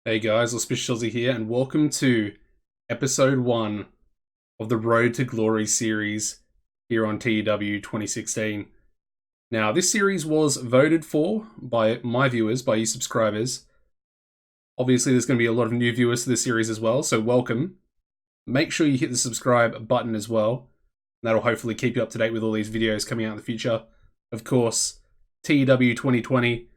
Hey guys, AuspiciousAussie here, and welcome to episode 1 of the Road to Glory series here on TEW 2016. Now, this series was voted for by my viewers, by you subscribers. Obviously, there's going to be a lot of new viewers to this series as well, so welcome. Make sure you hit the subscribe button as well. That'll hopefully keep you up to date with all these videos coming out in the future. Of course, TEW 2020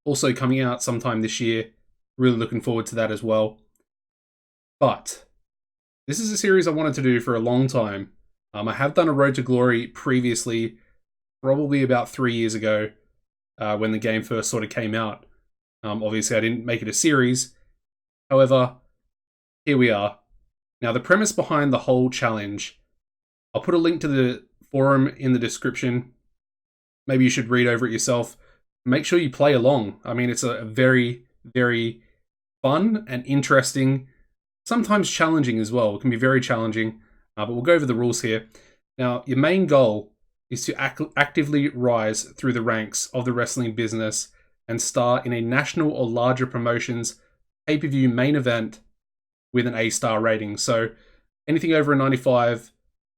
also coming out sometime this year. Really looking forward to that as well. But this is a series I wanted to do for a long time. I have done a Road to Glory previously, probably about 3 years ago, when the game first sort of came out. Obviously, I didn't make it a series. However, here we are. Now, the premise behind the whole challenge, I'll put a link to the forum in the description. Maybe you should read over it yourself. Make sure you play along. I mean, it's a very, very fun and interesting, sometimes challenging as well. It can be very challenging, but we'll go over the rules here. Now, your main goal is to actively rise through the ranks of the wrestling business and star in a national or larger promotions pay-per-view main event with an A-star rating. So anything over a 95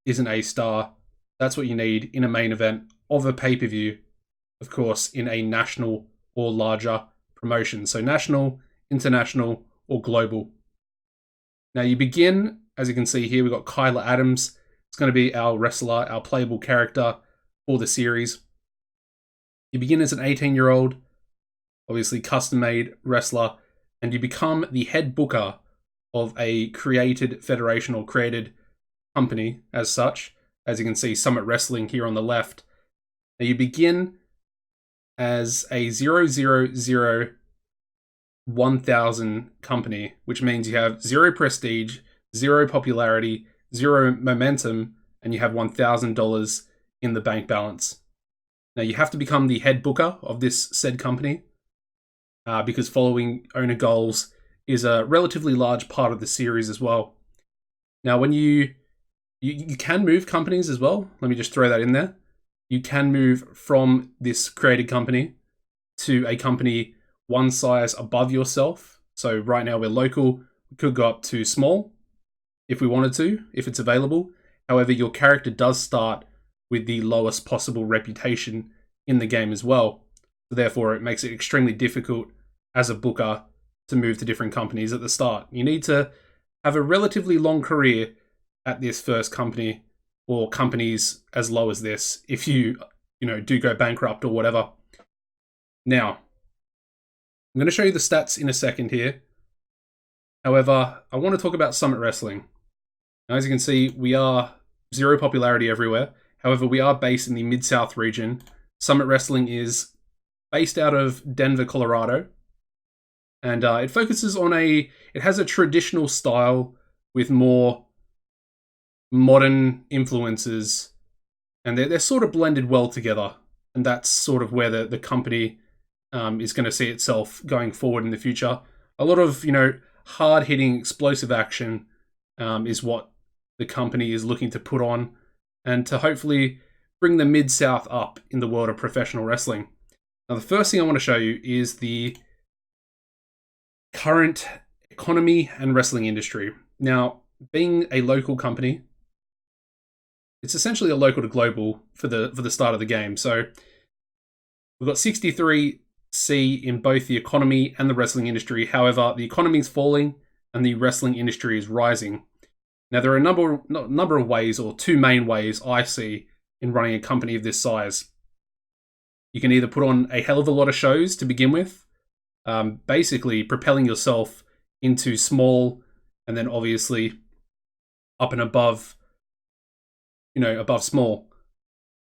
is an A-star. That's what you need in a main event of a pay-per-view, of course, in a national or larger promotion. So national, international, or global. Now you begin, as you can see here, we've got KYLER Adams. It's going to be our wrestler, our playable character for the series. You begin as an 18-year-old, obviously custom-made wrestler, and you become the head booker of a created federation or created company as such. As you can see, Summit Wrestling here on the left. Now you begin as a 1000 company, which means you have 0 prestige, 0 popularity, 0 momentum, and you have $1,000 in the bank balance. Now you have to become the head booker of this said company, because following owner goals is a relatively large part of the series as well. Now when you can move companies as well. Let me just throw that in there. You can move from this created company to a company one size above yourself. So right now we're local. We could go up to small if we wanted to, if it's available. However, your character does start with the lowest possible reputation in the game as well. So therefore, it makes it extremely difficult as a booker to move to different companies at the start. You need to have a relatively long career at this first company, or companies as low as this, if you do go bankrupt or whatever. Now, I'm going to show you the stats in a second here. However, I want to talk about Summit Wrestling. Now, as you can see, we are 0 popularity everywhere. However, we are based in the Mid-South region. Summit Wrestling is based out of Denver, Colorado. And it focuses on it has a traditional style with more modern influences, and they're sort of blended well together, and that's sort of where the company is going to see itself going forward in the future. A lot of hard-hitting explosive action is what the company is looking to put on, and to hopefully bring the Mid-South up in the world of professional wrestling. Now the first thing I want to show you is the current economy and wrestling industry. Now, being a local company, it's essentially a local to global for the start of the game. So we've got 63C in both the economy and the wrestling industry. However, the economy is falling and the wrestling industry is rising. Now, there are a number of ways, or 2 main ways I see in running a company of this size. You can either put on a hell of a lot of shows to begin with, basically propelling yourself into small, and then obviously up and above small.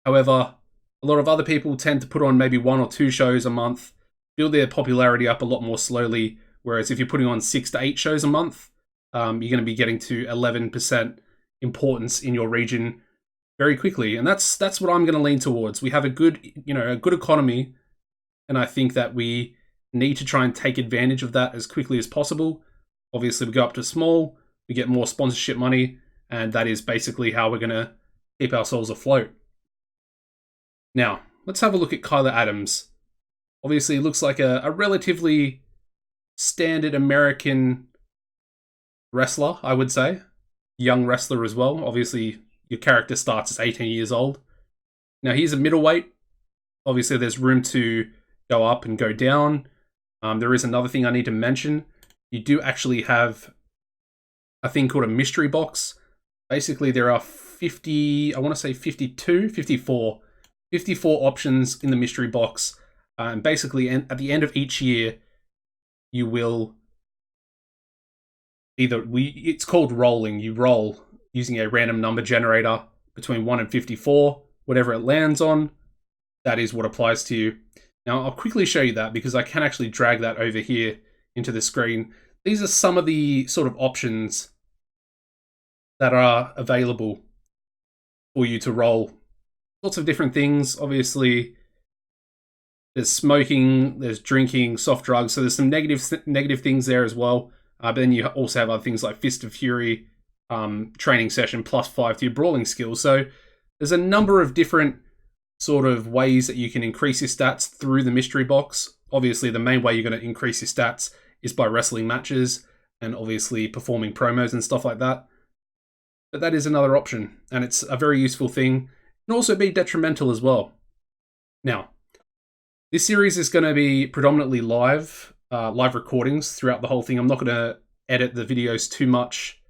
However, a lot of other people tend to put on maybe 1 or 2 shows a month, build their popularity up a lot more slowly, whereas if you're putting on 6 to 8 shows a month, you're going to be getting to 11% importance in your region very quickly. And that's what I'm going to lean towards. We have a good economy, and I think that we need to try and take advantage of that as quickly as possible. Obviously, we go up to small, we get more sponsorship money, and that is basically how we're going to keep ourselves afloat. Now, let's have a look at KYLER Adams. Obviously, it looks like a relatively standard American wrestler, I would say. Young wrestler as well. Obviously, your character starts as 18 years old. Now, he's a middleweight. Obviously, there's room to go up and go down. There is another thing I need to mention. You do actually have a thing called a mystery box. Basically, there are 50, I want to say 52, 54 options in the mystery box. And basically, at the end of each year, you will it's called rolling. You roll using a random number generator between 1 and 54. Whatever it lands on, that is what applies to you. Now, I'll quickly show you that because I can actually drag that over here into the screen. These are some of the sort of options that are available for you to roll. Lots of different things. Obviously, there's smoking, there's drinking, soft drugs. So there's some negative things there as well. But then you also have other things like Fist of Fury, training session, +5 to your brawling skills. So there's a number of different sort of ways that you can increase your stats through the mystery box. Obviously, the main way you're going to increase your stats is by wrestling matches and obviously performing promos and stuff like that. But that is another option, and it's a very useful thing. It can also be detrimental as well. Now, this series is going to be predominantly live recordings throughout the whole thing. I'm not going to edit the videos too much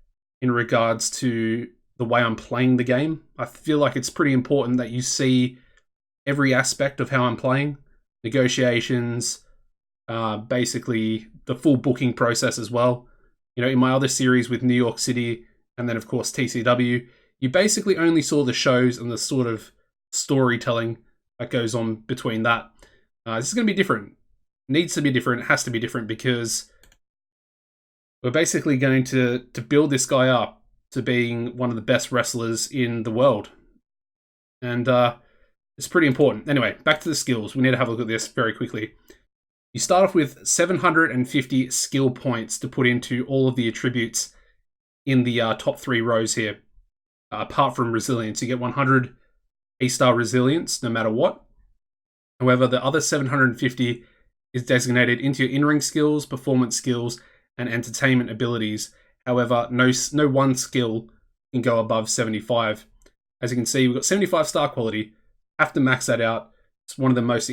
in regards to the way I'm playing the game. I feel like it's pretty important that you see every aspect of how I'm playing. Negotiations, basically the full booking process as well. You know, in my other series with New York City, and then of course TCW, you basically only saw the shows and the sort of storytelling that goes on between that. This is going to be different. Needs to be different, has to be different, because we're basically going to build this guy up to being one of the best wrestlers in the world. And it's pretty important. Anyway, back to the skills. We need to have a look at this very quickly. You start off with 750 skill points to put into all of the attributes in the top 3 rows here. Apart from resilience, you get 100 A-star resilience no matter what. However, the other 750 is designated into your in-ring skills, performance skills, and entertainment abilities. However, no one skill can go above 75. As you can see, we've got 75 star quality. Have to max that out. It's one of the most,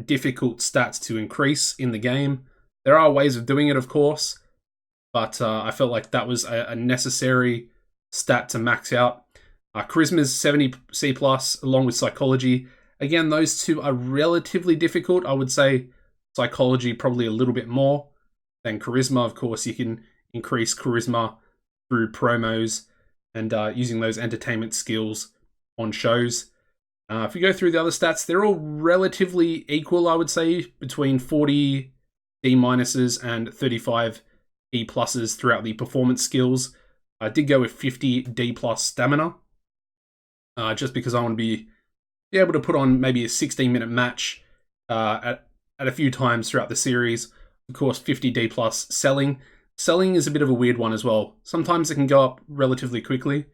difficult stats to increase in the game. There are ways of doing it, of course, but I felt like that was a necessary stat to max out. Charisma is 70 C+, along with psychology. Again, those two are relatively difficult. I would say psychology probably a little bit more than charisma. Of course, you can increase charisma through promos and using those entertainment skills on shows. If you go through the other stats, they're all relatively equal, I would say, between 40 D- and 35 E+ throughout the performance skills. I did go with 50 D+ stamina, just because I want to be able to put on maybe a 16-minute match at a few times throughout the series. Of course, 50 D+ selling. Selling is a bit of a weird one as well. Sometimes it can go up relatively quickly,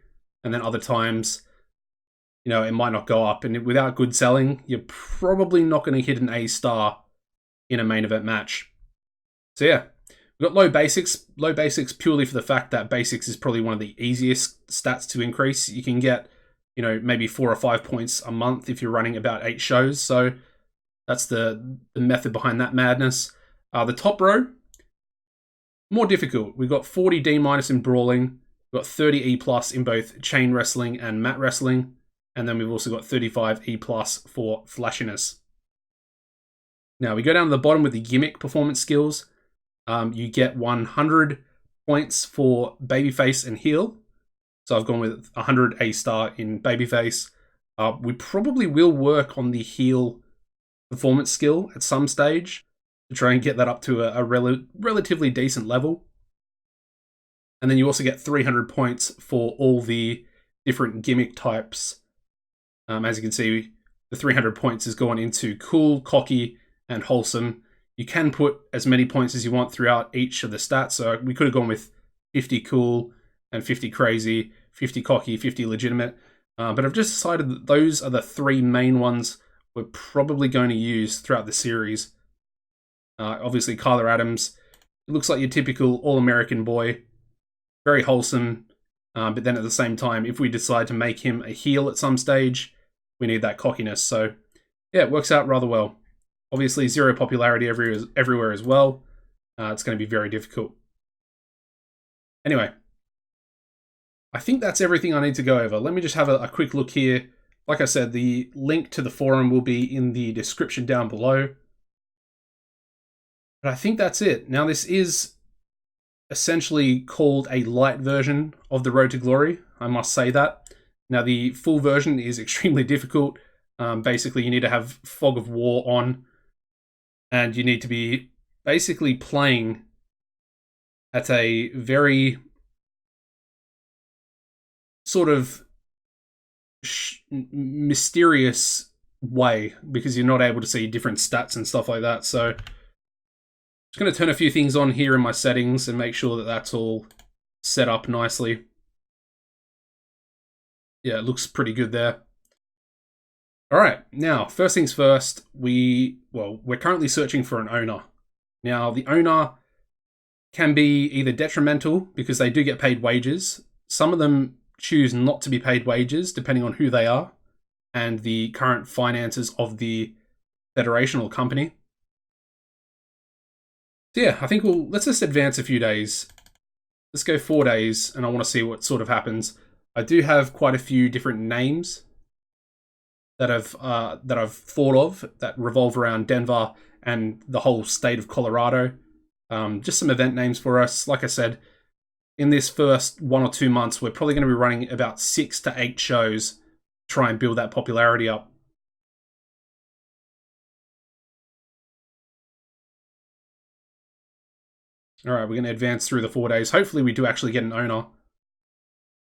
and then other times, it might not go up. And without good selling, you're probably not going to hit an A star in a main event match. So yeah, we've got low basics. Low basics purely for the fact that basics is probably one of the easiest stats to increase. You can get, maybe 4 or 5 points a month if you're running about 8 shows. So that's the method behind that madness. The top row, more difficult. We've got 40 D- in brawling. We've got 30 E+ in both chain wrestling and mat wrestling. And then we've also got 35 E+ for flashiness. Now we go down to the bottom with the gimmick performance skills. You get 100 points for babyface and heel. So I've gone with 100 A-star in babyface. We probably will work on the heel performance skill at some stage to try and get that up to a relatively decent level. And then you also get 300 points for all the different gimmick types. As you can see, the 300 points has gone into cool, cocky, and wholesome. You can put as many points as you want throughout each of the stats. So we could have gone with 50 cool and 50 crazy, 50 cocky, 50 legitimate. But I've just decided that those are the 3 main ones we're probably going to use throughout the series. Obviously, Kyler Adams, It looks like your typical all-American boy, very wholesome, but then at the same time, if we decide to make him a heel at some stage, we need that cockiness. So yeah, it works out rather well. Obviously, zero popularity everywhere as well. It's going to be very difficult. Anyway, I think that's everything I need to go over. Let me just have a quick look here. Like I said, the link to the forum will be in the description down below. But I think that's it. Now, this is essentially called a light version of the Road to Glory. I must say that. Now, the full version is extremely difficult. Basically, you need to have Fog of War on, and you need to be basically playing at a very sort of mysterious way, because you're not able to see different stats and stuff like that. So I'm just going to turn a few things on here in my settings and make sure that that's all set up nicely. Yeah, it looks pretty good there. All right, now, first things first, we're currently searching for an owner. Now, the owner can be either detrimental, because they do get paid wages. Some of them choose not to be paid wages, depending on who they are and the current finances of the federation or company. So yeah, I think let's just advance a few days. Let's go 4 days, and I want to see what sort of happens. I do have quite a few different names that I've thought of that revolve around Denver and the whole state of Colorado. Just some event names for us. Like I said, in this first 1 or 2 months, we're probably going to be running about 6 to 8 shows to try and build that popularity up. All right, we're going to advance through the 4 days. Hopefully we do actually get an owner,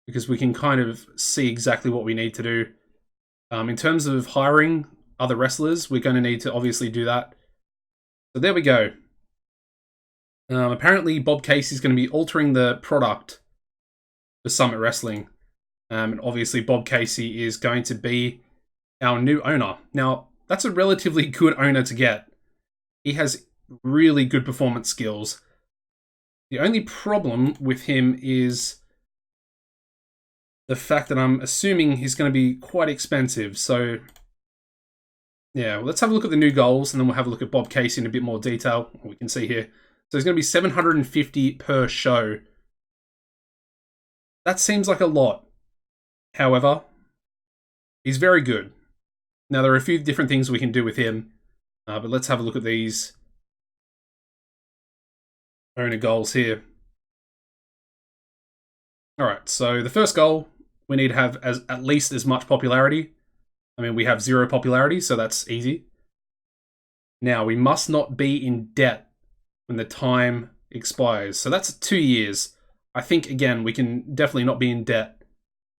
because we can kind of see exactly what we need to do. In terms of hiring other wrestlers, we're going to need to obviously do that. So there we go. Apparently, Bob Casey is going to be altering the product for Summit Wrestling. And obviously, Bob Casey is going to be our new owner. Now, that's a relatively good owner to get. He has really good performance skills. The only problem with him is the fact that I'm assuming he's going to be quite expensive. So, yeah, let's have a look at the new goals, and then we'll have a look at Bob Casey in a bit more detail. We can see here. So it's going to be $750 per show. That seems like a lot. However, he's very good. Now, there are a few different things we can do with him, but let's have a look at these owner goals here. All right, so the first goal, we need to have at least as much popularity. I mean, we have 0 popularity, so that's easy. Now, we must not be in debt when the time expires. So that's 2 years. I think, again, we can definitely not be in debt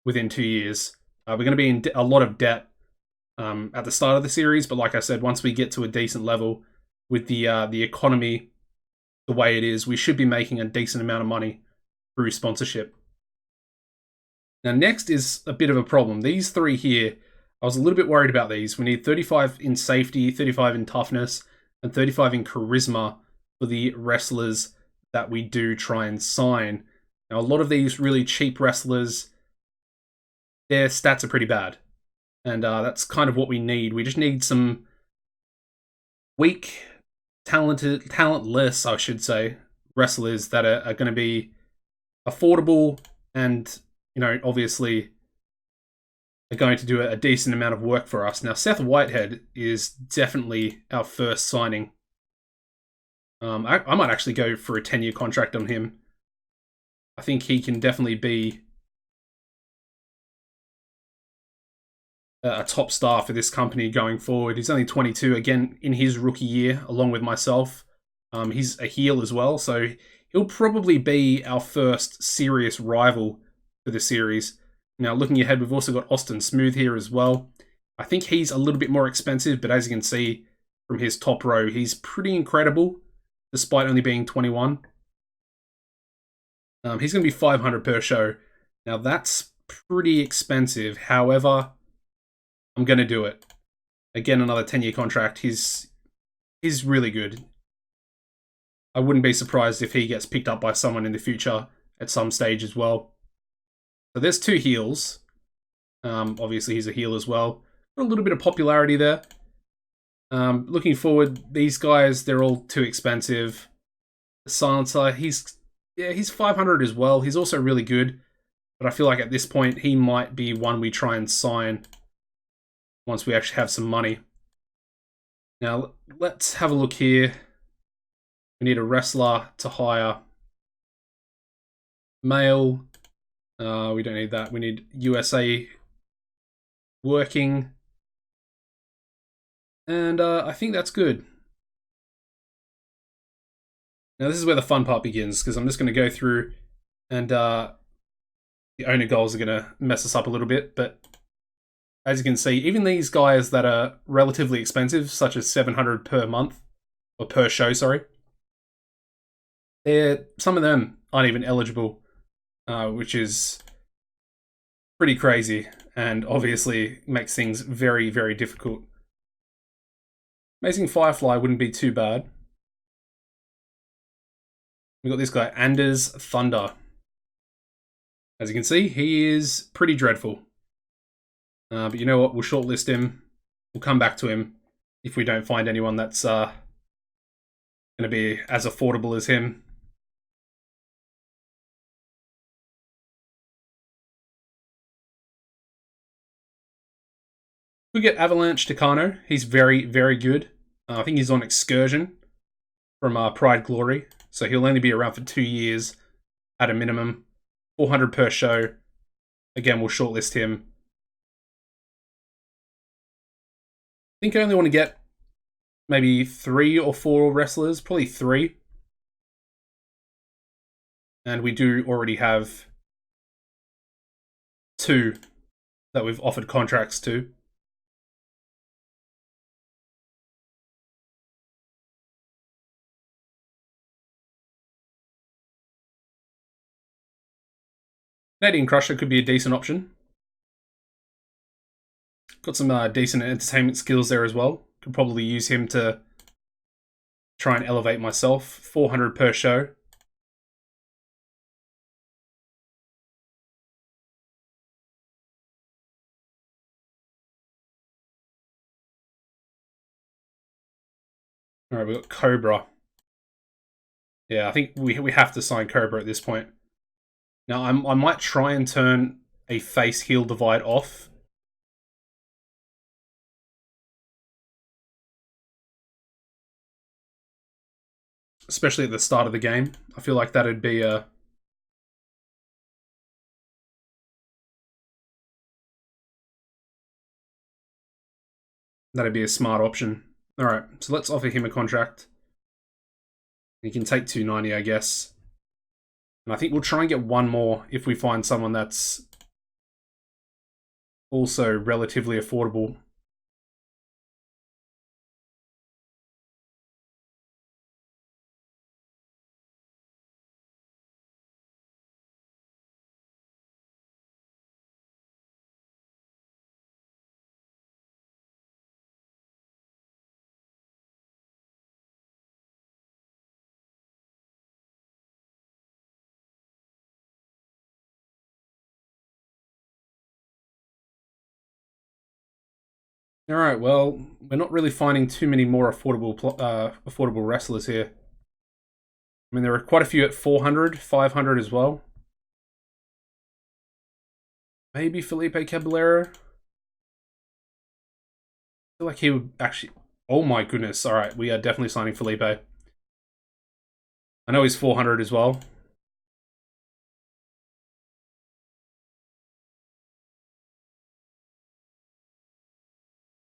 within 2 years. We're going to be in a lot of debt at the start of the series, but like I said, once we get to a decent level with the economy the way it is, we should be making a decent amount of money through sponsorship. Now, next is a bit of a problem. These 3 here, I was a little bit worried about these. We need 35 in safety, 35 in toughness, and 35 in charisma for the wrestlers that we do try and sign. Now, a lot of these really cheap wrestlers, their stats are pretty bad. And that's kind of what we need. We just need some weak, talentless, I should say, wrestlers that are going to be affordable and, you know, obviously are going to do a decent amount of work for us. Now, Seth Whitehead is definitely our first signing. I might actually go for a 10-year contract on him. I think he can definitely be a top star for this company going forward. He's only 22, again, in his rookie year, along with myself. He's a heel as well, so he'll probably be our first serious rival for the series. Now, looking ahead, we've also got Austin Smooth here as well. I think he's a little bit more expensive, but as you can see from his top row, he's pretty incredible, despite only being 21. He's going to be $500 per show. Now, that's pretty expensive. However, I'm going to do it. Again, another 10-year contract. He's really good. I wouldn't be surprised if he gets picked up by someone in the future at some stage as well. So there's 2 heals. Obviously, he's a heal as well. Got a little bit of popularity there. Looking forward, these guys, they're all too expensive. The Silencer, he's 500 as well. He's also really good. But I feel like at this point, he might be one we try and sign once we actually have some money. Now, let's have a look here. We need a wrestler to hire. Male. We don't need that. We need USA working. And I think that's good. Now, this is where the fun part begins, because I'm just going to go through and the owner goals are going to mess us up a little bit. But as you can see, even these guys that are relatively expensive, such as 700 per month, or per show, sorry, some of them aren't even eligible, which is pretty crazy, and obviously makes things very, very difficult. Amazing Firefly wouldn't be too bad. We've got this guy, Anders Thunder. As you can see, he is pretty dreadful. But you know what? We'll shortlist him. We'll come back to him if we don't find anyone that's going to be as affordable as him. We get Avalanche Takano. He's very, very good. I think he's on excursion from Pride Glory. So he'll only be around for 2 years at a minimum. 400 per show. Again, we'll shortlist him. I think I only want to get maybe 3 or 4 wrestlers. Probably 3. And we do already have 2 that we've offered contracts to. Canadian Crusher could be a decent option. Got some decent entertainment skills there as well. Could probably use him to try and elevate myself. 400 per show. Alright, we've got Cobra. Yeah, I think we have to sign Cobra at this point. Now, I might try and turn a face heel divide off. Especially at the start of the game. I feel like that'd be a... that'd be a smart option. Alright, so let's offer him a contract. He can take 290, I guess. And I think we'll try and get one more if we find someone that's also relatively affordable. Alright, well, we're not really finding too many more affordable wrestlers here. I mean, there are quite a few at 400, 500 as well. Maybe Felipe Caballero. I feel like he would actually... Oh my goodness, alright, we are definitely signing Felipe. I know he's 400 as well.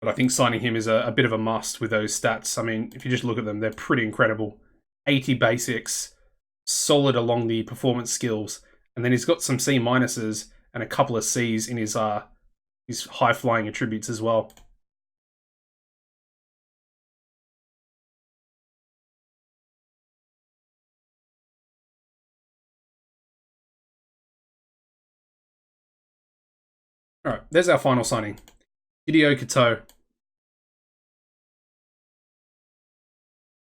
But I think signing him is a bit of a must with those stats. I mean, if you just look at them, they're pretty incredible. 80 basics, solid along the performance skills, and then he's got some C minuses and a couple of C's in his high flying attributes as well. Alright, there's our final signing. Hideo Kato.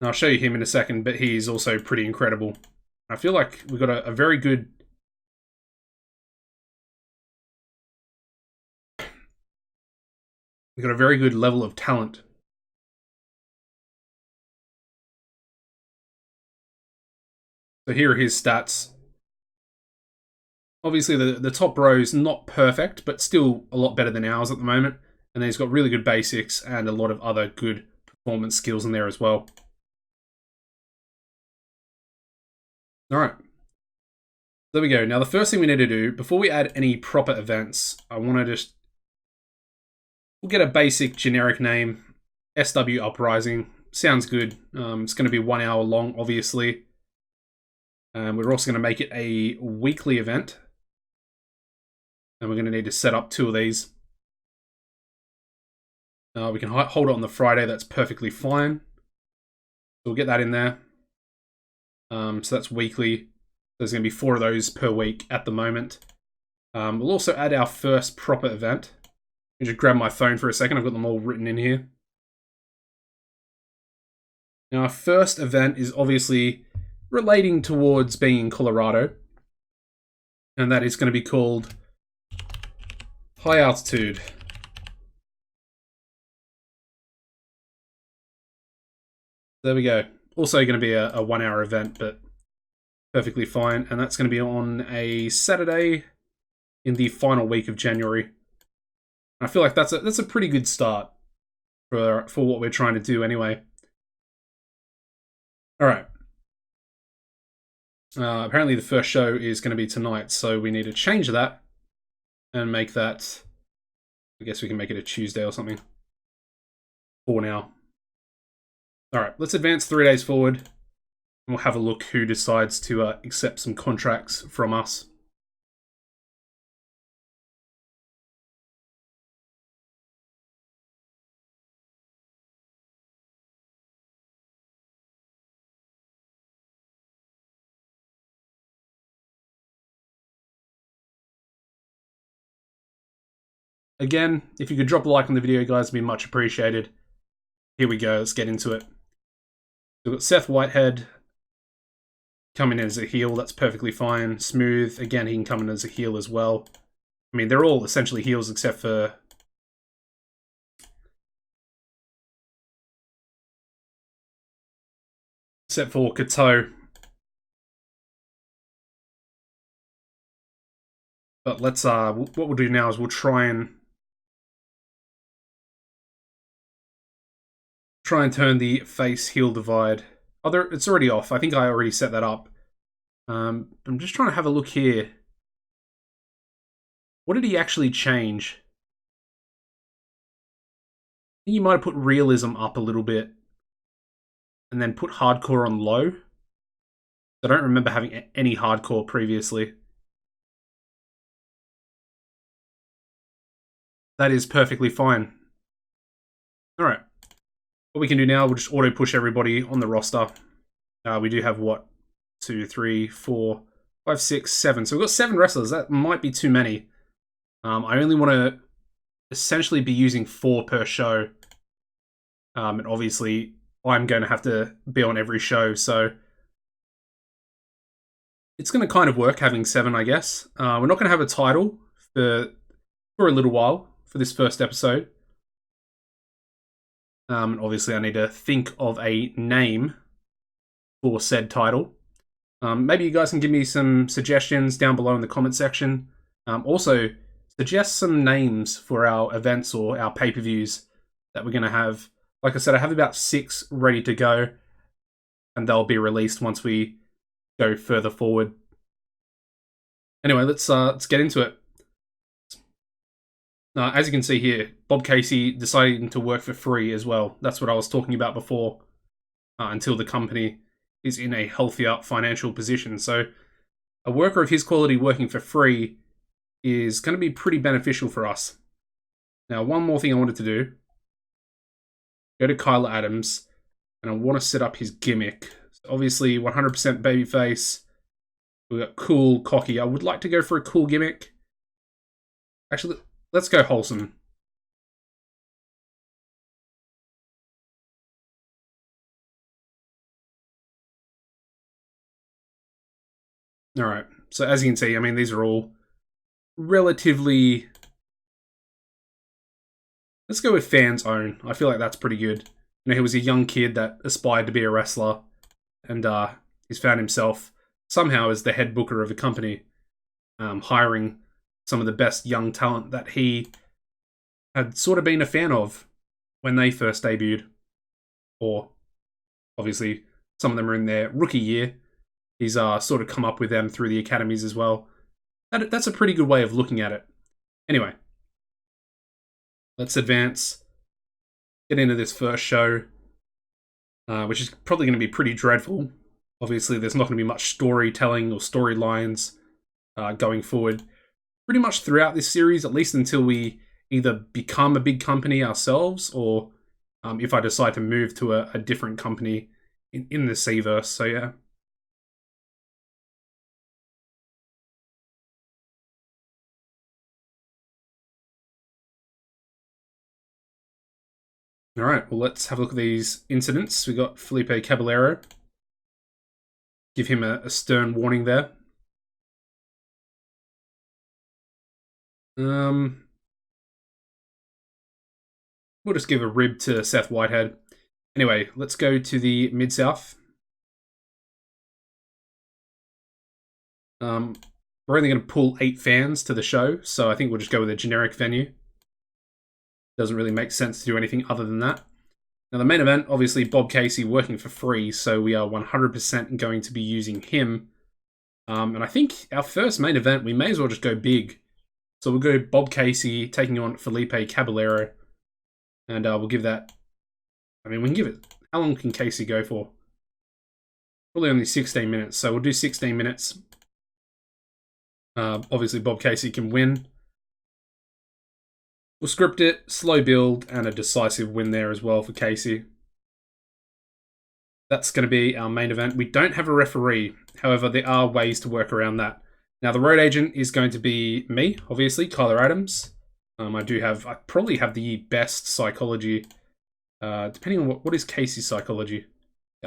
And I'll show you him in a second, but he's also pretty incredible. I feel like we've got a very good... We've got a very good level of talent. So here are his stats. Obviously, the top row is not perfect, but still a lot better than ours at the moment. And then he's got really good basics and a lot of other good performance skills in there as well. All right. There we go. Now, the first thing we need to do, before we add any proper events, I want to just... We'll get a basic generic name. SW Uprising. Sounds good. It's going to be 1 hour long, obviously. And we're also going to make it a weekly event. And we're going to need to set up 2 of these. We can hold it on the Friday. That's perfectly fine. So we'll get that in there. So that's weekly. There's going to be 4 of those per week at the moment. We'll also add our first proper event. Let me just grab my phone for a second. I've got them all written in here. Now, our first event is obviously relating towards being in Colorado. And that is going to be called High Altitude. There we go. Also going to be a 1 hour event, but perfectly fine. And that's going to be on a Saturday in the final week of January. I feel like that's a pretty good start for what we're trying to do anyway. All right. Apparently the first show is going to be tonight, so we need to change that and make that... I guess we can make it a Tuesday or something for now. All right, let's advance 3 days forward, and we'll have a look who decides to accept some contracts from us. Again, if you could drop a like on the video, guys, it'd be much appreciated. Here we go, let's get into it. We've got Seth Whitehead coming in as a heel, that's perfectly fine. Smooth, again, he can come in as a heel as well. I mean, they're all essentially heels except for... Kato. But let's, what we'll do now is we'll try and turn the face-heel divide. Oh, it's already off. I think I already set that up. I'm just trying to have a look here. What did he actually change? I think you might have put realism up a little bit. And then put hardcore on low. I don't remember having any hardcore previously. That is perfectly fine. Alright. What we can do now, we'll just auto-push everybody on the roster. We do have, what? 2, 3, 4, 5, 6, 7. So we've got 7 wrestlers. That might be too many. I only want to essentially be using 4 per show. And obviously, I'm going to have to be on every show, so... It's going to kind of work having 7, I guess. We're not going to have a title for a little while for this first episode. And obviously, I need to think of a name for said title. Maybe you guys can give me some suggestions down below in the comment section. Also, suggest some names for our events or our pay-per-views that we're going to have. Like I said, I have about 6 ready to go, and they'll be released once we go further forward. Anyway, let's get into it. As you can see here, Bob Casey deciding to work for free as well. That's what I was talking about before, until the company is in a healthier financial position. So a worker of his quality working for free is going to be pretty beneficial for us. Now, one more thing I wanted to do. Go to KYLER Adams, and I want to set up his gimmick. So obviously, 100% babyface. We've got cool, cocky. I would like to go for a cool gimmick. Actually, let's go wholesome. All right. So as you can see, I mean, these are all relatively... Let's go with fans own. I feel like that's pretty good. You know, he was a young kid that aspired to be a wrestler, and he's found himself somehow as the head booker of a company, hiring some of the best young talent that he had sort of been a fan of when they first debuted. Or, obviously, some of them are in their rookie year. He's sort of come up with them through the academies as well. That's a pretty good way of looking at it. Anyway, let's advance, get into this first show, which is probably going to be pretty dreadful. Obviously, there's not going to be much storytelling or storylines going forward. Pretty much throughout this series, at least until we either become a big company ourselves, or if I decide to move to a different company in the C-verse. So yeah. All right, well, let's have a look at these incidents. We got Felipe Caballero. Give him a stern warning there. We'll just give a rib to Seth Whitehead. Anyway, let's go to the Mid-South. We're only going to pull 8 fans to the show, so I think we'll just go with a generic venue. Doesn't really make sense to do anything other than that. Now, the main event, obviously, Bob Casey working for free, so we are 100% going to be using him. And I think our first main event, we may as well just go big. So we'll go Bob Casey taking on Felipe Caballero. And we'll give that... I mean, we can give it... How long can Casey go for? Probably only 16 minutes, so we'll do 16 minutes. Obviously, Bob Casey can win. We'll script it, slow build, and a decisive win there as well for Casey. That's going to be our main event. We don't have a referee. However, there are ways to work around that. Now, the road agent is going to be me, obviously, KYLER Adams. I probably have the best psychology. Depending on what is Casey's psychology.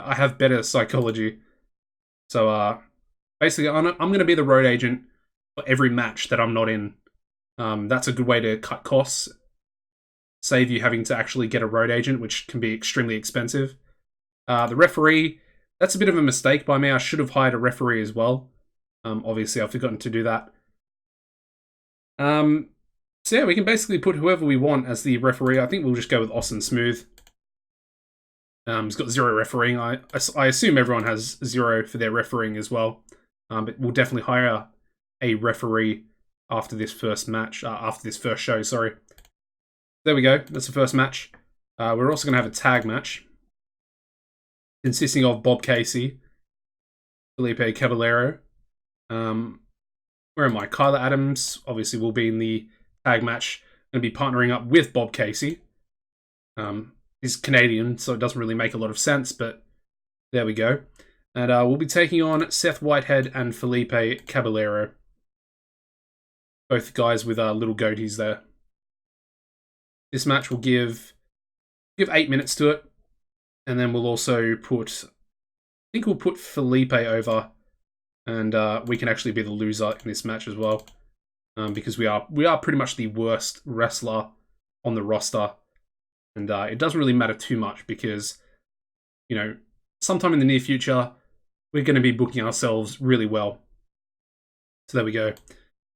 I have better psychology. So, basically, I'm going to be the road agent for every match that I'm not in. That's a good way to cut costs. Save you having to actually get a road agent, which can be extremely expensive. The referee, that's a bit of a mistake by me. I should have hired a referee as well. Obviously, I've forgotten to do that. So yeah, we can basically put whoever we want as the referee. I think we'll just go with Austin Smooth. He's got 0 refereeing. I assume everyone has 0 for their refereeing as well. But we'll definitely hire a referee after this first match, after this first show, sorry. There we go, that's the first match. We're also going to have a tag match consisting of Bob Casey, Felipe Caballero. Where am I? KYLER Adams, obviously, will be in the tag match. Going to be partnering up with Bob Casey. He's Canadian, so it doesn't really make a lot of sense, but there we go. And we'll be taking on Seth Whitehead and Felipe Caballero. Both guys with little goatees there. This match will give 8 minutes to it. And then we'll also put... I think we'll put Felipe over. And we can actually be the loser in this match as well. Because we are pretty much the worst wrestler on the roster. And it doesn't really matter too much because, you know, sometime in the near future, we're going to be booking ourselves really well. So there we go.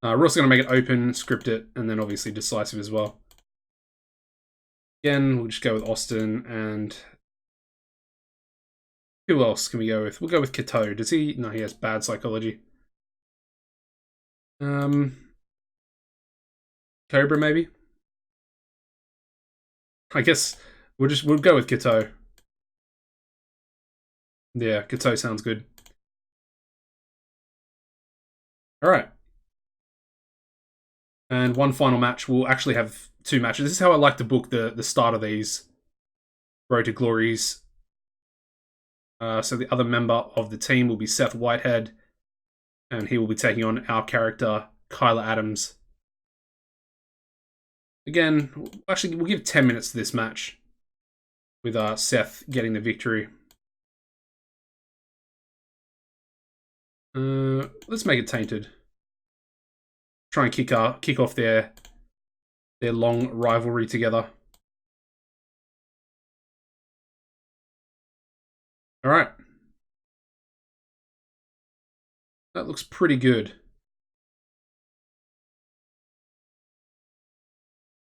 We're also going to make it open, script it, and then obviously decisive as well. Again, we'll just go with Austin, and who else can we go with? We'll go with Kato. Does he? No, he has bad psychology. Cobra, maybe? I guess we'll go with Kato. Yeah, Kato sounds good. Alright. And one final match. We'll actually have 2 matches. This is how I like to book the start of these Road to Glories. So the other member of the team will be Seth Whitehead. And he will be taking on our character, KYLER Adams. Again, actually, we'll give 10 minutes to this match. With Seth getting the victory. Let's make it tainted. Try and kick off their long rivalry together. All right. That looks pretty good.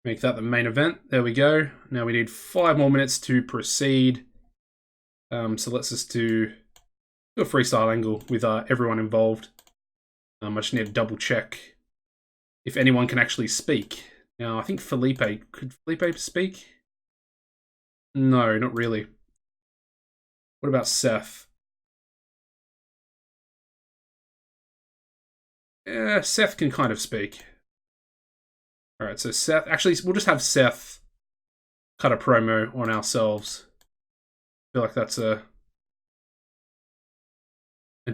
Make that the main event. There we go. Now we need 5 more minutes to proceed. So let's just do a freestyle angle with everyone involved. I just need to double check if anyone can actually speak. Now, I think Felipe, could Felipe speak? No, not really. What about Seth? Yeah, Seth can kind of speak. All right, so Seth, actually, we'll just have Seth cut a promo on ourselves. I feel like that's a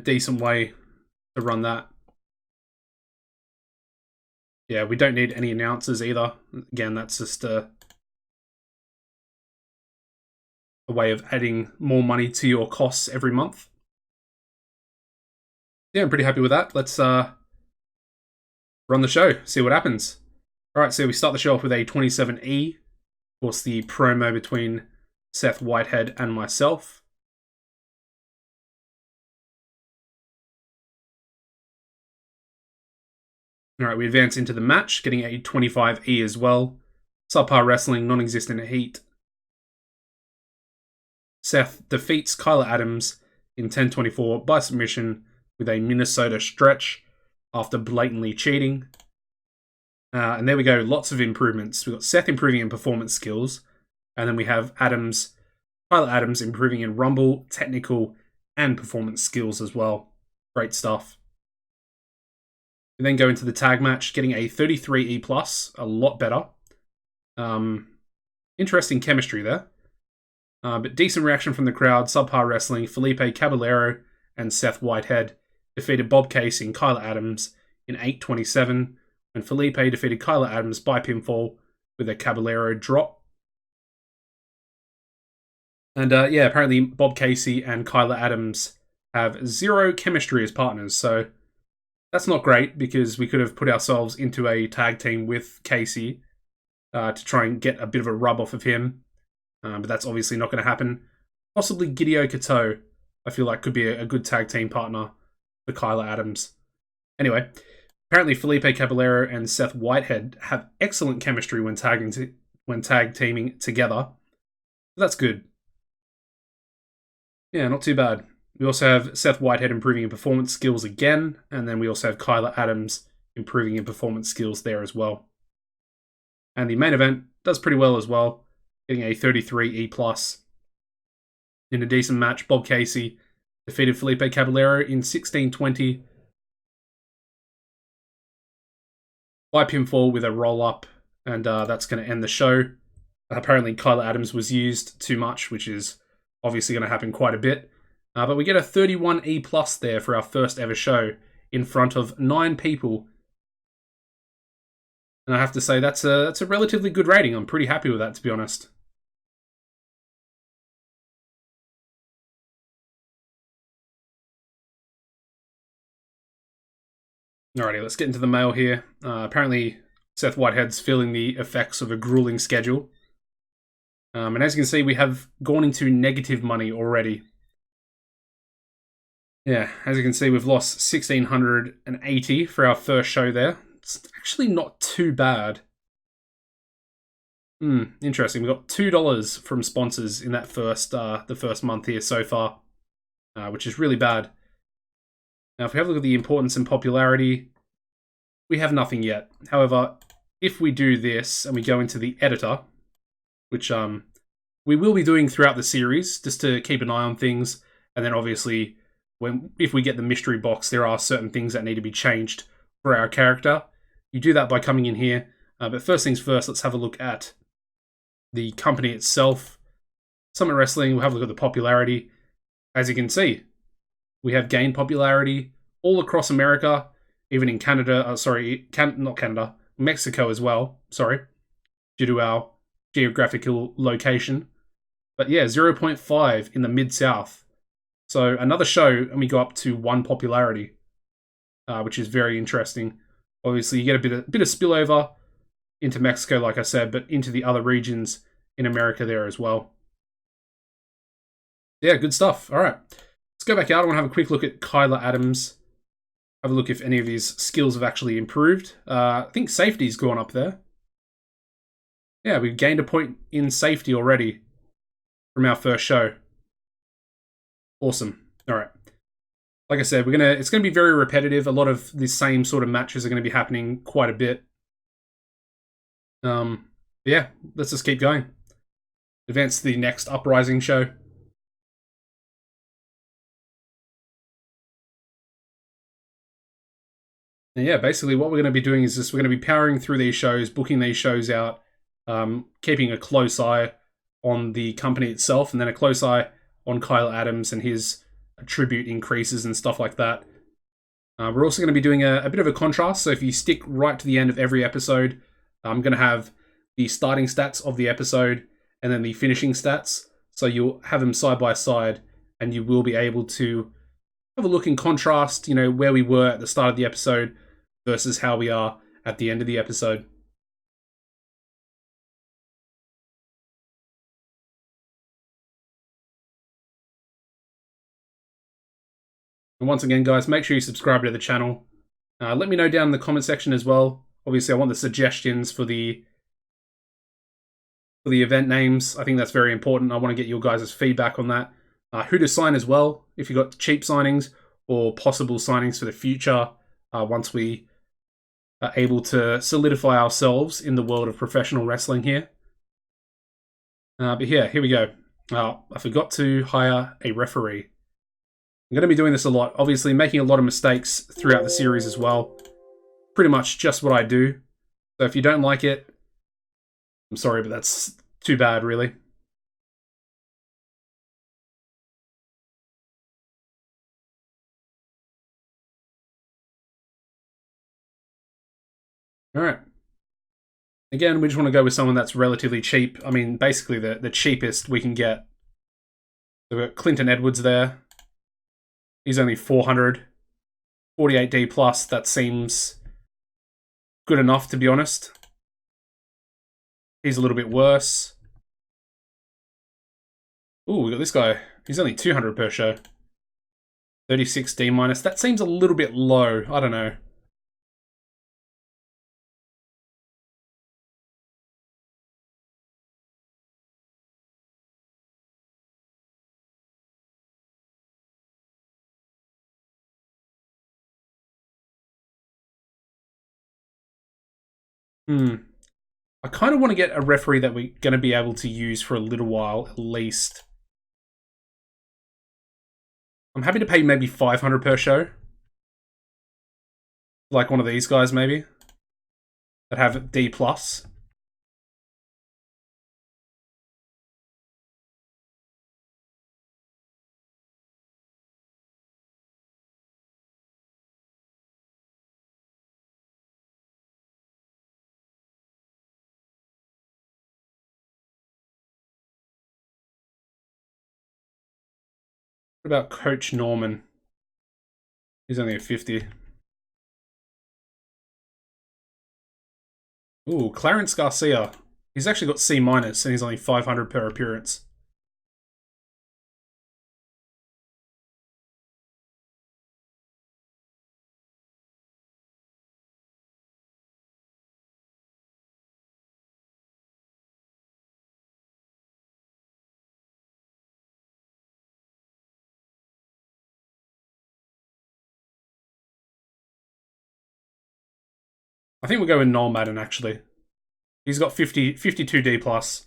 decent way to run that. Yeah, we don't need any announcers either. Again, that's just a way of adding more money to your costs every month. Yeah, I'm pretty happy with that. Let's run the show, see what happens. All right, so we start the show off with a 27E. Of course, the promo between Seth Whitehead and myself. All right, we advance into the match, getting a 25E as well. Subpar wrestling, non-existent heat. Seth defeats KYLER Adams in 10:24 by submission with a Minnesota stretch after blatantly cheating. And there we go, lots of improvements. We've got Seth improving in performance skills, and then we have KYLER Adams improving in rumble, technical, and performance skills as well. Great stuff. We then go into the tag match, getting a 33E+, a lot better. Interesting chemistry there. But decent reaction from the crowd. Subpar wrestling, Felipe Caballero and Seth Whitehead defeated Bob Case and KYLER Adams in 8:27, and Felipe defeated KYLER Adams by pinfall with a Caballero drop. And yeah, apparently Bob Casey and KYLER Adams have 0 chemistry as partners, so that's not great, because we could have put ourselves into a tag team with Casey to try and get a bit of a rub off of him. But that's obviously not going to happen. Possibly Gideon Kato, I feel like, could be a good tag team partner for KYLER Adams. Anyway, apparently Felipe Caballero and Seth Whitehead have excellent chemistry when tag teaming together. That's good. Yeah, not too bad. We also have Seth Whitehead improving in performance skills again, and then we also have KYLER Adams improving in performance skills there as well. And the main event does pretty well as well, getting a 33E+. In a decent match, Bob Casey defeated Felipe Caballero in 16:20 by pinfall with a roll-up, and that's going to end the show. Apparently, KYLER Adams was used too much, which is obviously going to happen quite a bit. But we get a 31E+ there for our first ever show in front of 9 people. And I have to say, that's a relatively good rating. I'm pretty happy with that, to be honest. Alrighty, let's get into the mail here. Apparently, Seth Whitehead's feeling the effects of a grueling schedule. And as you can see, we have gone into negative money already. Yeah, as you can see, we've lost 1,680 for our first show there. It's actually not too bad. Interesting. We got $2 from sponsors in that the first month here so far, which is really bad. Now, if we have a look at the importance and popularity, we have nothing yet. However, if we do this and we go into the editor, which we will be doing throughout the series, just to keep an eye on things, and then obviously, if we get the mystery box, there are certain things that need to be changed for our character. You do that by coming in here. But first things first, let's have a look at the company itself. Summit Wrestling, we'll have a look at the popularity. As you can see, we have gained popularity all across America, even in Canada, not Canada, Mexico as well, due to our geographical location. But yeah, 0.5 in the Mid-South. So another show, and we go up to 1 popularity. which is very interesting. Obviously, you get a bit of spillover into Mexico, like I said, but into the other regions in America there as well. Yeah, good stuff. All right, let's go back out. I want to have a quick look at KYLER Adams. Have a look if any of his skills have actually improved. I think safety's gone up there. Yeah, we gained a point in safety already from our first show. Awesome. All right. Like I said, it's gonna be very repetitive. A lot of the same sort of matches are going to be happening quite a bit. Yeah, let's just keep going. Advance to the next Uprising show. And yeah, basically what we're going to be doing is we're going to be powering through these shows, booking these shows out, keeping a close eye on the company itself, and then a close eye on KYLER Adams and his attribute increases and stuff like that. We're also going to be doing a bit of a contrast, so if you stick right to the end of every episode, I'm going to have the starting stats of the episode and then the finishing stats, so you'll have them side by side, and you will be able to have a look and contrast, where we were at the start of the episode versus how we are at the end of the episode. And once again, guys, make sure you subscribe to the channel. Let me know down in the comment section as well. Obviously, I want the suggestions for the event names. I think that's very important. I want to get your guys' feedback on that. Who to sign as well, if you've got cheap signings or possible signings for the future, once we are able to solidify ourselves in the world of professional wrestling here. But yeah, here we go. I forgot to hire a referee. I'm going to be doing this a lot, obviously making a lot of mistakes throughout the series as well. Pretty much just what I do. So if you don't like it, I'm sorry, but that's too bad, really. Alright. Again, we just want to go with someone that's relatively cheap. I mean, basically the cheapest we can get. So we've got Clinton Edwards there. He's only 400. 48D plus, that seems good enough, to be honest. He's a little bit worse. Ooh, we got this guy. He's only 200 per show. 36D minus. That seems a little bit low. I don't know. I kind of want to get a referee that we're going to be able to use for a little while, at least. I'm happy to pay maybe 500 per show. Like one of these guys, maybe. That have D+. What about Coach Norman? He's only a 50. Ooh, Clarence Garcia. He's actually got C minus, and he's only 500 per appearance. I think we'll go with Noel Madden, actually. He's got 52D plus.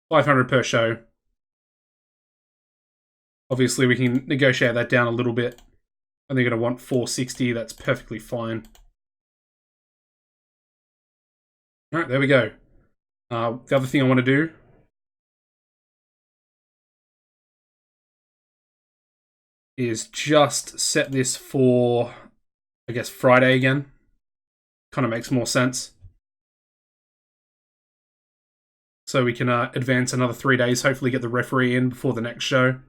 500 per show. Obviously, we can negotiate that down a little bit. And they're going to want 460. That's perfectly fine. Alright, there we go. The other thing I want to do is just set this for, I guess, Friday again. Kind of makes more sense. So we can advance another 3 days, hopefully get the referee in before the next show.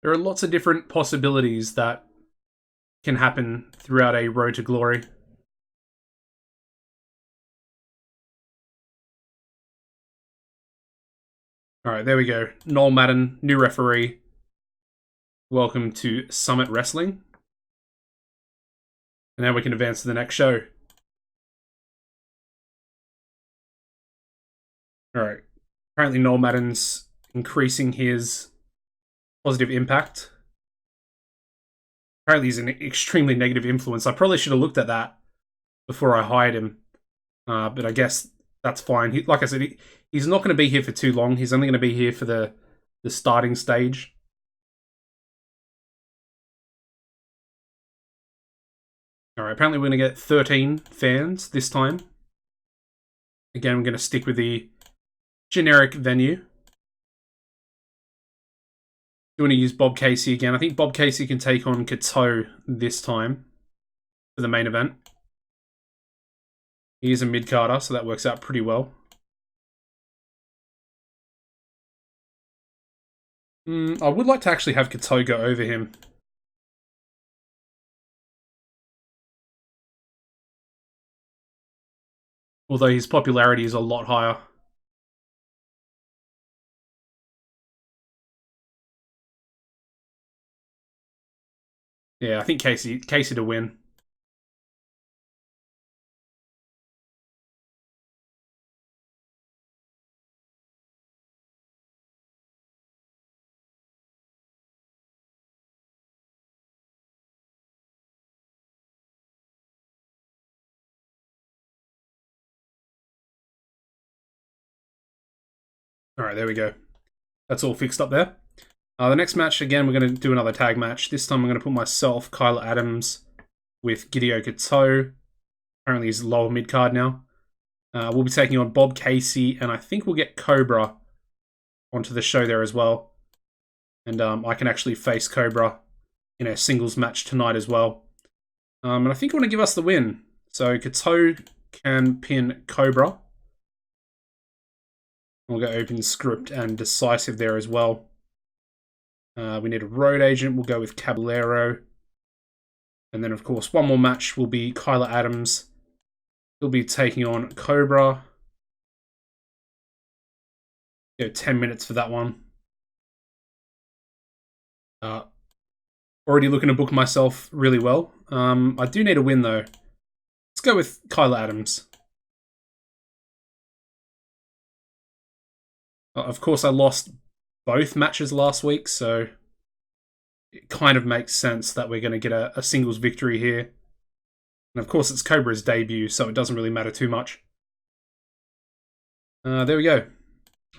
There are lots of different possibilities that can happen throughout a Road to Glory. Alright, there we go. Noel Madden, new referee. Welcome to Summit Wrestling. And now we can advance to the next show. Alright. Apparently Noel Madden's increasing his positive impact. Apparently he's an extremely negative influence. I probably should have looked at that before I hired him. But I guess that's fine. Like I said, he's not going to be here for too long. He's only going to be here for the starting stage. Alright, apparently we're going to get 13 fans this time. Again, we're going to stick with the generic venue. Do want to use Bob Casey again. I think Bob Casey can take on Kato this time for the main event. He is a mid-carder, so that works out pretty well. I would like to actually have Kato go over him. Although his popularity is a lot higher. Yeah, I think Casey to win. Alright, there we go. That's all fixed up there. The next match, again, we're going to do another tag match. This time I'm going to put myself, KYLER Adams, with Hideo Kato. Apparently he's lower mid-card now. We'll be taking on Bob Casey, and I think we'll get Cobra onto the show there as well. And I can actually face Cobra in a singles match tonight as well. And I think I want to give us the win. So Kato can pin Cobra. We'll go open script and decisive there as well. We need a road agent. We'll go with Caballero. And then, of course, one more match will be KYLER Adams. He'll be taking on Cobra. Go 10 minutes for that one. Already looking to book myself really well. I do need a win, though. Let's go with KYLER Adams. Of course, I lost both matches last week, so it kind of makes sense that we're going to get a singles victory here. And of course, it's Cobra's debut, so it doesn't really matter too much. There we go.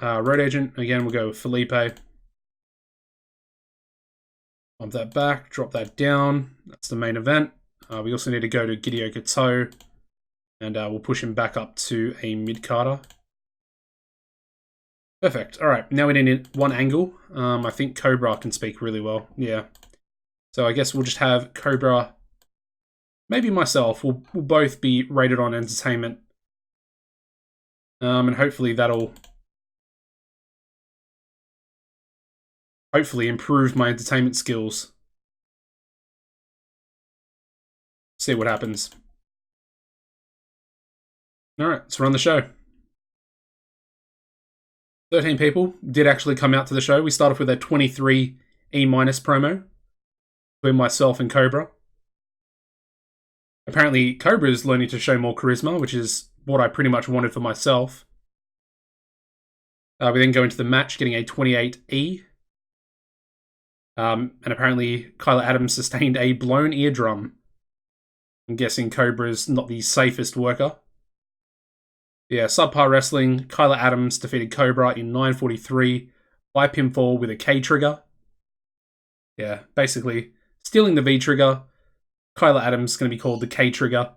Road agent, again, we'll go with Felipe. Bump that back, drop that down. That's the main event. We also need to go to Hideo Kato, and we'll push him back up to a mid-carder. Perfect. All right, now we need one angle. I think Cobra can speak really well. Yeah. So I guess we'll just have Cobra, maybe myself. We'll both be rated on entertainment. And hopefully that'll improve my entertainment skills. See what happens. All right, let's run the show. 13 people did actually come out to the show. We start off with a 23 E- promo between myself and Cobra. Apparently, Cobra is learning to show more charisma, which is what I pretty much wanted for myself. We then go into the match, getting a 28 E. And apparently, KYLER Adams sustained a blown eardrum. I'm guessing Cobra's not the safest worker. Yeah, subpar wrestling. KYLER Adams defeated Cobra in 9:43 by pinfall with a K trigger. Yeah, basically stealing the V trigger. KYLER Adams is going to be called the K trigger.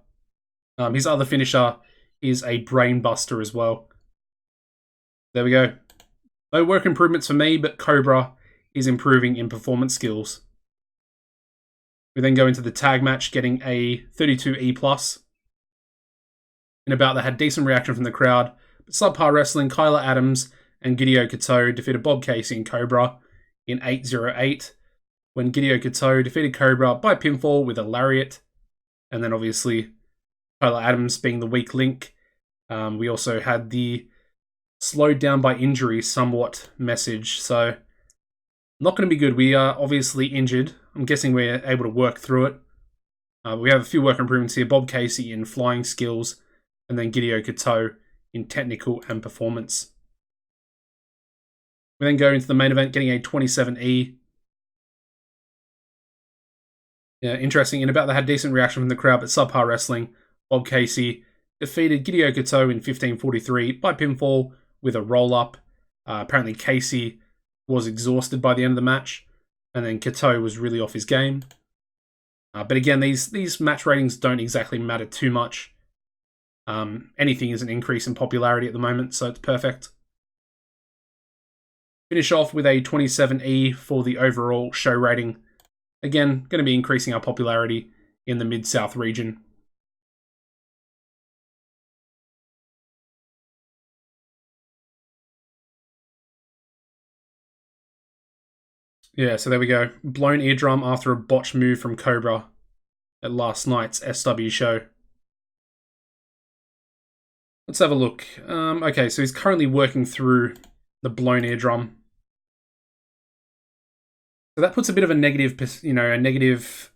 His other finisher is a brain buster as well. There we go. No work improvements for me, but Cobra is improving in performance skills. We then go into the tag match, getting a 32 E+. In about that had decent reaction from the crowd. But subpar wrestling, KYLER Adams and Hideo Kato defeated Bob Casey and Cobra in 8:08. when Hideo Kato defeated Cobra by pinfall with a lariat. And then obviously KYLER Adams being the weak link. We also had the slowed down by injury somewhat message. So not going to be good. We are obviously injured. I'm guessing we're able to work through it. We have a few work improvements here. Bob Casey in flying skills, and then Hideo Kato in technical and performance. We then go into the main event, getting a 27E. Yeah, interesting. In about that had decent reaction from the crowd, but subpar wrestling. Bob Casey defeated Hideo Kato in 15:43 by pinfall with a roll-up. Apparently Casey was exhausted by the end of the match, and then Kato was really off his game. But again, these match ratings don't exactly matter too much. Anything is an increase in popularity at the moment, so it's perfect. Finish off with a 27E for the overall show rating. Again, going to be increasing our popularity in the Mid-South region. Yeah, so there we go. Blown eardrum after a botched move from Cobra at last night's SW show. Let's have a look. Okay, so he's currently working through the blown eardrum. So that puts a bit of a negative, a negative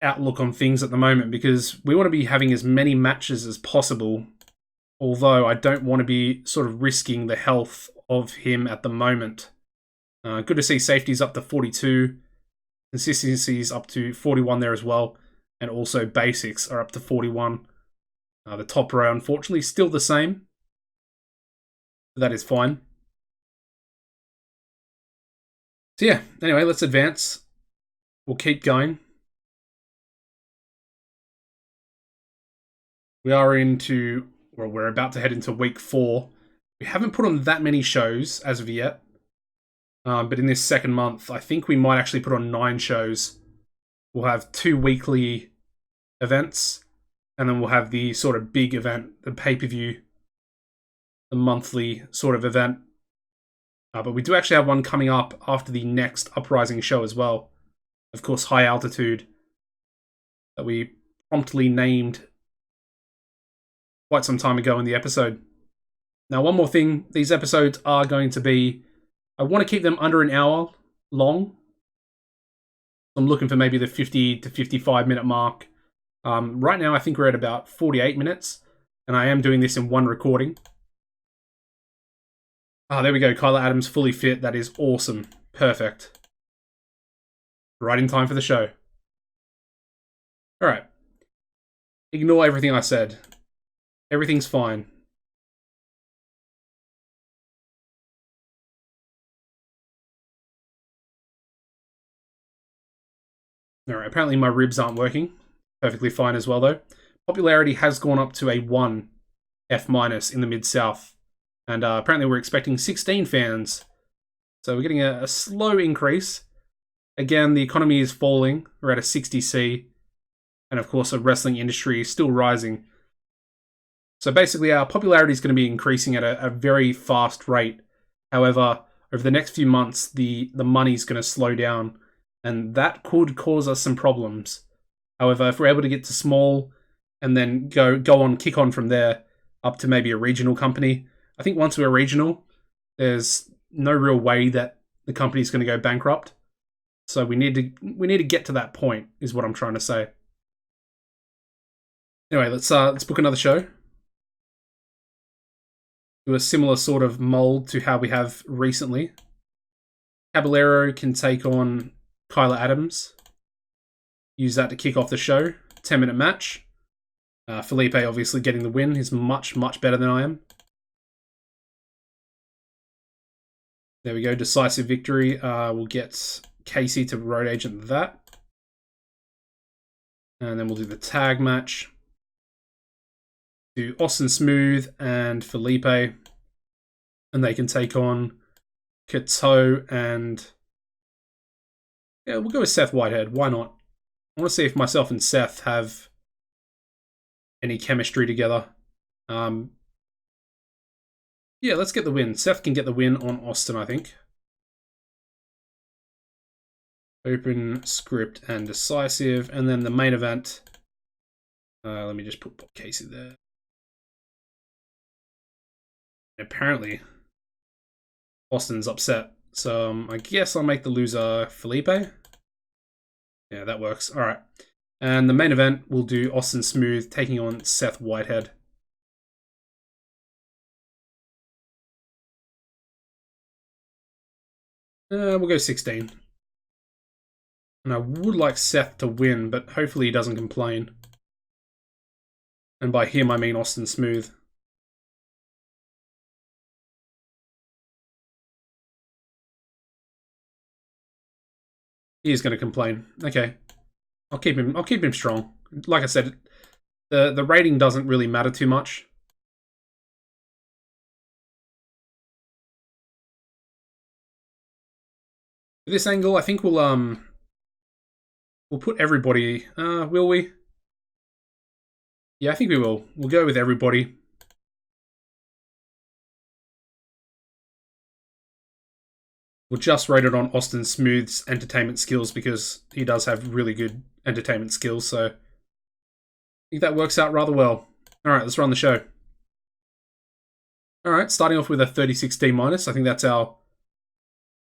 outlook on things at the moment, because we want to be having as many matches as possible, although I don't want to be sort of risking the health of him at the moment. Good to see safety's up to 42, consistency's up to 41 there as well, and also basics are up to 41. The top row, unfortunately, still the same. That is fine. So yeah, anyway, let's advance. We'll keep going. We're about to head into week 4. We haven't put on that many shows as of yet. But in this second month, I think we might actually put on 9 shows. We'll have 2 weekly events, and then we'll have the sort of big event, the pay-per-view, the monthly sort of event. But we do actually have one coming up after the next Uprising show as well. Of course, High Altitude, that we promptly named quite some time ago in the episode. Now, one more thing. These episodes are going to be... I want to keep them under an hour long. I'm looking for maybe the 50 to 55 minute mark. Right now, I think we're at about 48 minutes, and I am doing this in one recording. There we go. KYLER Adams fully fit. That is awesome. Perfect. Right in time for the show. Alright. Ignore everything I said. Everything's fine. Alright, apparently my ribs aren't working. Perfectly fine as well, though. Popularity has gone up to a 1 F- in the Mid-South. And apparently we're expecting 16 fans. So we're getting a slow increase. Again, the economy is falling. We're at a 60C. And of course, the wrestling industry is still rising. So basically, our popularity is going to be increasing at a very fast rate. However, over the next few months, the money's going to slow down. And that could cause us some problems. However, if we're able to get to small and then kick on from there up to maybe a regional company, I think once we're regional, there's no real way that the company's going to go bankrupt. So we need to get to that point, is what I'm trying to say. Anyway, let's book another show. Do a similar sort of mold to how we have recently. Caballero can take on KYLER Adams. Use that to kick off the show. 10-minute match. Felipe obviously getting the win. He's much, much better than I am. There we go. Decisive victory. We'll get Casey to road agent that. And then we'll do the tag match. Do Austin Smooth and Felipe. And they can take on Kato and... yeah, we'll go with Seth Whitehead. Why not? I want to see if myself and Seth have any chemistry together. Yeah, let's get the win. Seth can get the win on Austin, I think. Open, script, and decisive. And then the main event. Let me just put Bob Casey there. Apparently, Austin's upset. So I guess I'll make the loser Felipe. Yeah, that works. All right. And the main event, we'll do Austin Smooth taking on Seth Whitehead. We'll go 16. And I would like Seth to win, but hopefully he doesn't complain. And by him, I mean Austin Smooth. He is going to complain. Okay. I'll keep him strong. Like I said, the rating doesn't really matter too much. This angle, I think we'll put everybody. Will we? Yeah, I think we will. We'll go with everybody. We'll just rate it on Austin Smooth's entertainment skills because he does have really good entertainment skills, so I think that works out rather well. Alright, let's run the show. Alright, starting off with a 36D minus. I think that's our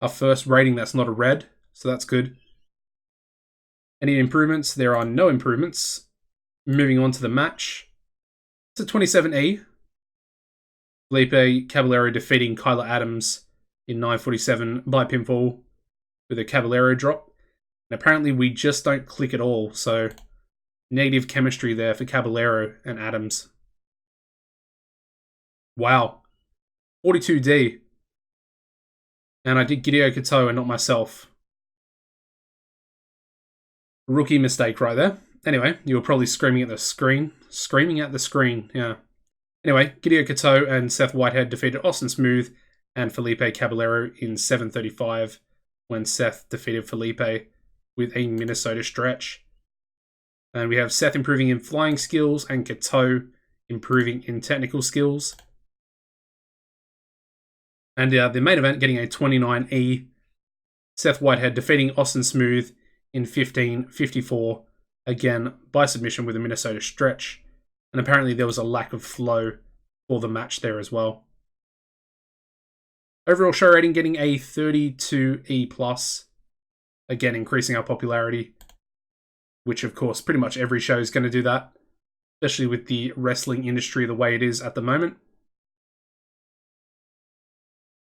first rating that's not a red, so that's good. Any improvements? There are no improvements. Moving on to the match. It's a 27E. Felipe Caballero defeating KYLER Adams in 9:47 by pinfall with a Caballero drop. And apparently we just don't click at all, so negative chemistry there for Caballero and Adams. Wow. 42D. And I did Gidio Kato and not myself. Rookie mistake right there. Anyway, you were probably screaming at the screen. Screaming at the screen, yeah. Anyway, Gidio Kato and Seth Whitehead defeated Austin Smooth and Felipe Caballero in 7:35 when Seth defeated Felipe with a Minnesota stretch. And we have Seth improving in flying skills and Kato improving in technical skills. And the main event getting a 29E. Seth Whitehead defeating Austin Smooth in 15:54, again by submission with a Minnesota stretch. And apparently there was a lack of flow for the match there as well. Overall show rating getting a 32E+, again increasing our popularity, which of course pretty much every show is going to do that, especially with the wrestling industry the way it is at the moment,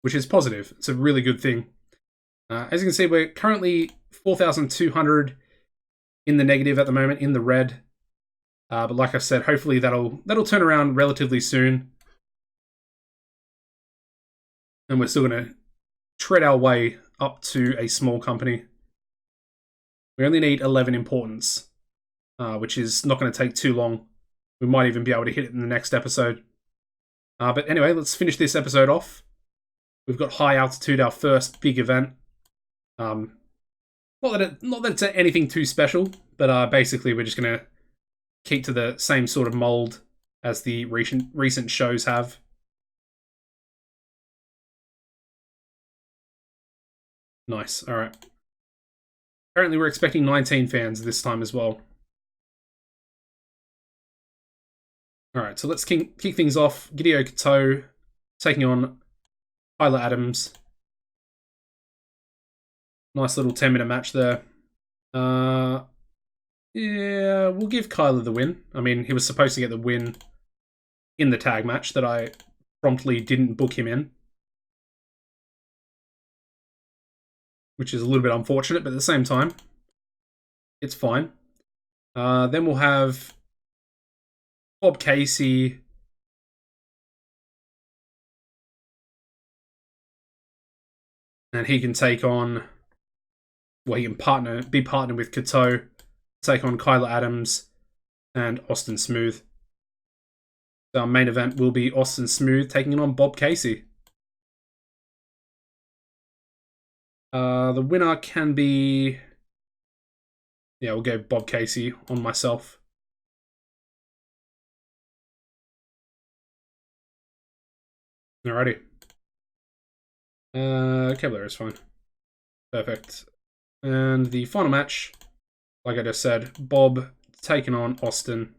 which is positive. It's a really good thing. As you can see, we're currently 4,200 in the negative at the moment, in the red. But like I said, hopefully that'll turn around relatively soon. And we're still going to tread our way up to a small company. We only need 11 importance, which is not going to take too long. We might even be able to hit it in the next episode. But anyway, let's finish this episode off. We've got High Altitude, our first big event. Not that it's anything too special, but basically we're just going to keep to the same sort of mold as the recent shows have. Nice, alright. Apparently we're expecting 19 fans this time as well. Alright, so let's kick things off. Gidio Kato taking on KYLER Adams. Nice little 10-minute match there. Yeah, we'll give KYLER the win. I mean, he was supposed to get the win in the tag match that I promptly didn't book him in, which is a little bit unfortunate, but at the same time, it's fine. Then we'll have Bob Casey. And he can take on, well, he can be partnered with Kato, take on KYLER Adams and Austin Smooth. So our main event will be Austin Smooth taking on Bob Casey. The winner can be... Yeah, we'll go Bob Casey on myself. Alrighty. Caballero is fine. Perfect. And the final match, like I just said, Bob taking on Austin.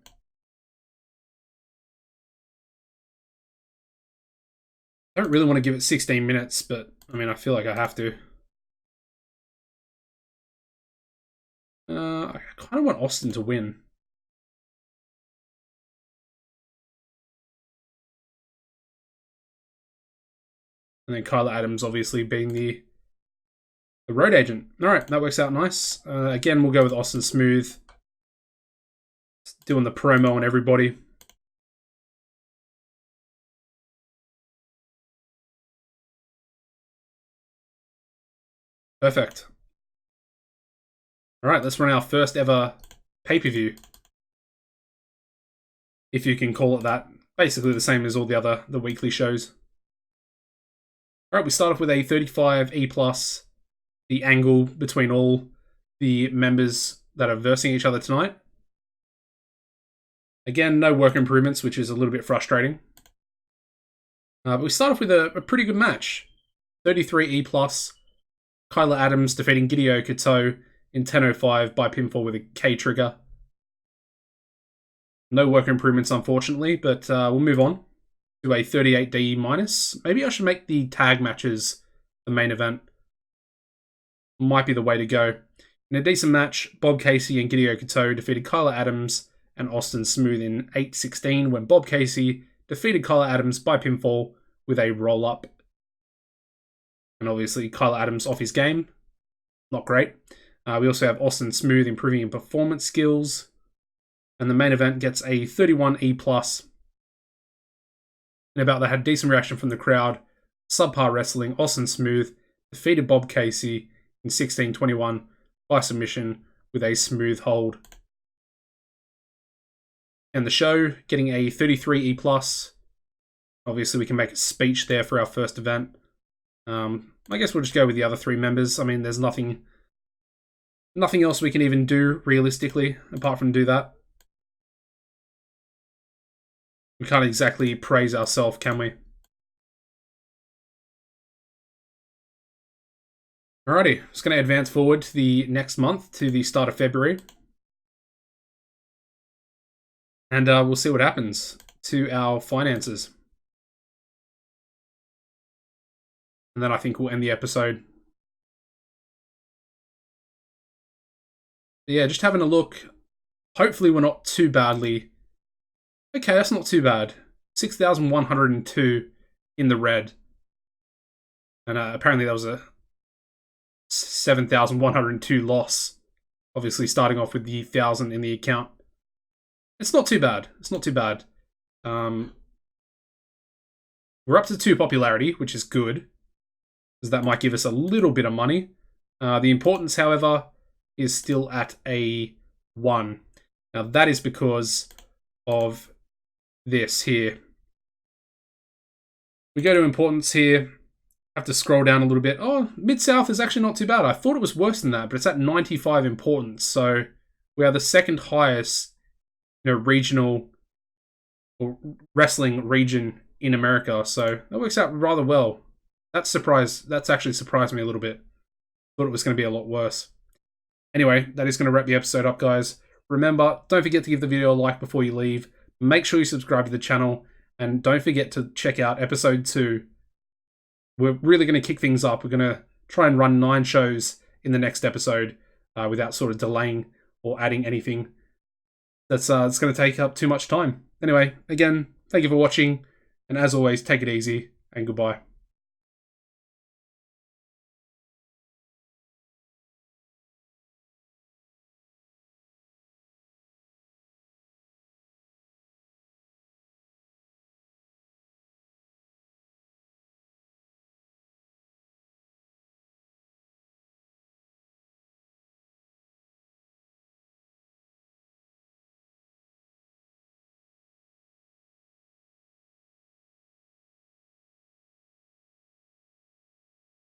I don't really want to give it 16 minutes, but I mean, I feel like I have to. I kind of want Austin to win. And then Kyler Adams obviously being the road agent. All right, that works out nice. Again, we'll go with Austin Smooth. Doing the promo on everybody. Perfect. All right, let's run our first ever pay-per-view. If you can call it that. Basically the same as all the weekly shows. All right, we start off with a 35 E+, the angle between all the members that are versing each other tonight. Again, no work improvements, which is a little bit frustrating. But we start off with a pretty good match. 33 E+, KYLER Adams defeating Greydogsoftware in 10:05 by pinfall with a K trigger. No work improvements, unfortunately, but we'll move on to a 38D-. Maybe I should make the tag matches the main event. Might be the way to go. In a decent match, Bob Casey and Greydogsoftware defeated KYLER Adams and Austin Smooth in 8:16 when Bob Casey defeated KYLER Adams by pinfall with a roll-up. And obviously, KYLER Adams off his game. Not great. We also have Austin Smooth improving in performance skills. And the main event gets a 31 E+. And about that had decent reaction from the crowd. Subpar wrestling, Austin Smooth defeated Bob Casey in 16:21 by submission with a smooth hold. And the show getting a 33 E+. Obviously, we can make a speech there for our first event. I guess we'll just go with the other three members. I mean, there's nothing else we can even do realistically apart from do that. We can't exactly praise ourselves, can we? Alrighty, just going to advance forward to the next month, to the start of February. And we'll see what happens to our finances. And then I think we'll end the episode. But yeah, just having a look. Hopefully we're not too badly. Okay, that's not too bad. 6,102 in the red. And apparently that was a 7,102 loss. Obviously starting off with the 1,000 in the account. It's not too bad. It's not too bad. We're up to 2 popularity, which is good, because that might give us a little bit of money. The importance, however, is still at a 1. Now that is because of this here. We go to importance here. Have to scroll down a little bit. Oh, Mid-South is actually not too bad. I thought it was worse than that, but it's at 95 importance. So we are the second highest, regional or wrestling region in America. So that works out rather well. That's actually surprised me a little bit. Thought it was going to be a lot worse. Anyway, that is going to wrap the episode up, guys. Remember, don't forget to give the video a like before you leave. Make sure you subscribe to the channel. And don't forget to check out episode 2. We're really going to kick things up. We're going to try and run 9 shows in the next episode without sort of delaying or adding anything that's it's going to take up too much time. Anyway, again, thank you for watching. And as always, take it easy and goodbye.